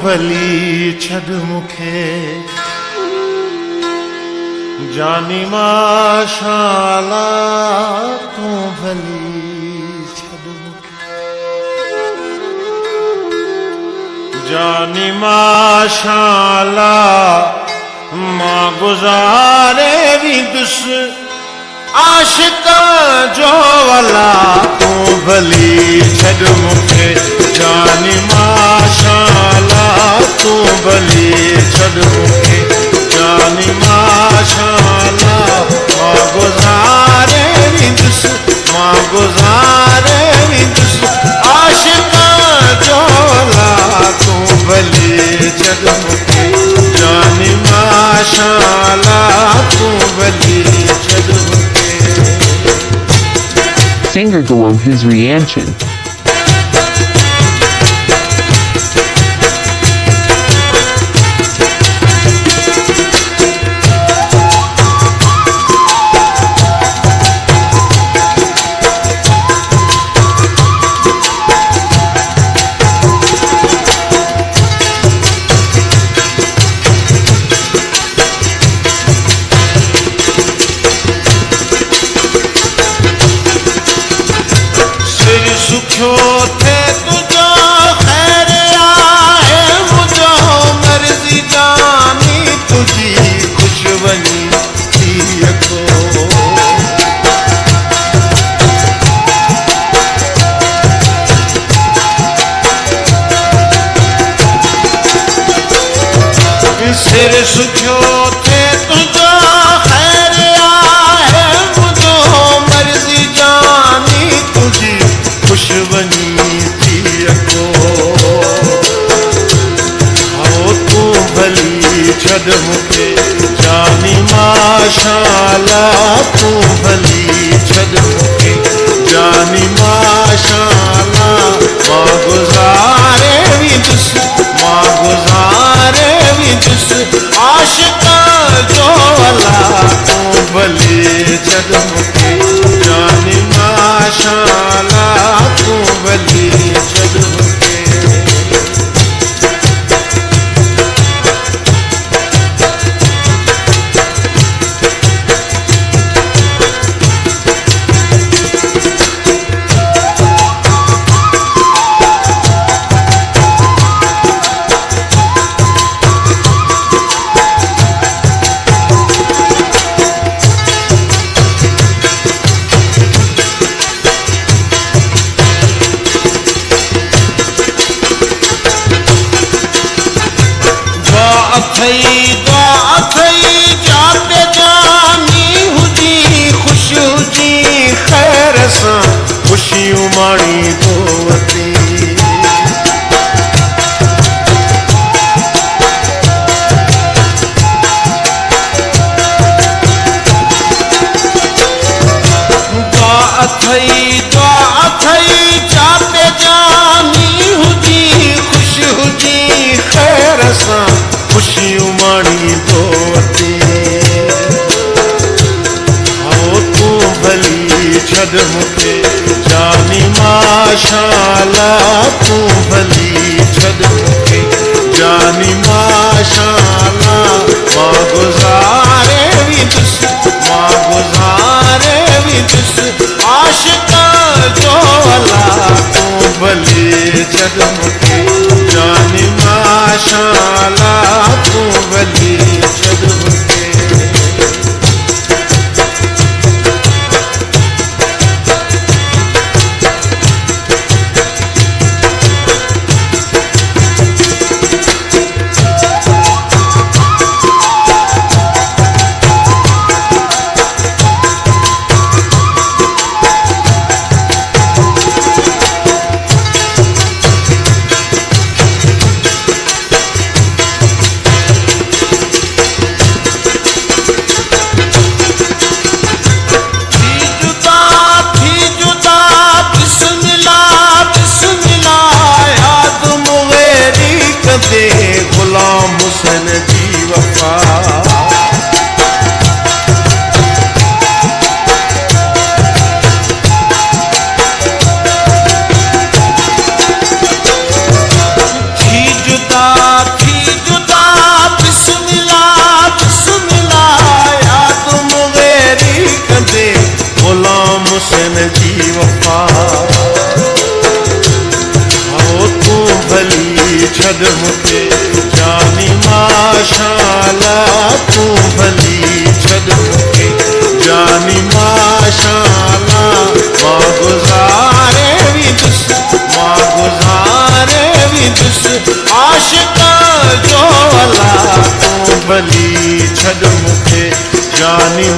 भली छॾ मूंखे जानी माशाला तू भली छॾ मूंखे जानी माशाला मां गुज़ारे विदुसि आशिका जो वाला तू भली छॾ मूंखे जानी माशाला तू भली छॾ मूंखे जानी माशाला मां गुज़ारे विदुसि आशिका जो वाला तू भली छॾ मूंखे जानी माशाला तू भली छॾ मूंखे Singer gave his reaction. सुखियो थे तुझो खैर आहे मुझो मर्ज़ी जानी तुझी खुशबनी थी को सिर सुखियो थे तुझो खैर आहे मुझो मर्ज़ी जानी तुझी खुशबनी थी को आओ तू भली छॾ मूंखे जानी माशाला तू भली छॾ मूंखे जानी माशाला मां गुज़ारे विदुसि आशिका जो वाला तू भली छॾ मूंखे जानी माशाला तू भली छॾ मूंखे अथई जाते जानी हुजी खुश हुजी खैर सां खुशियूं माणी थो वती अथई जाते जानी हुजी खुश हुजी खैर सां खुशियूं माणी थो वती आओ तू भली छॾ मूंखे जानी माशाला तू भली छॾ मूंखे जानी माशाला मां गुज़ारे विदुसि आशिका जो वाला तू भली छॾ मूंखे जानी माशाला तू भली छॾ मूंखे छॾ मूंखे जानी माशाला तूं भली छॾ मूंखे जानी माशाला मां गुज़ारे विदुसि आशिका जो अला तूं भली छॾ मूंखे जानी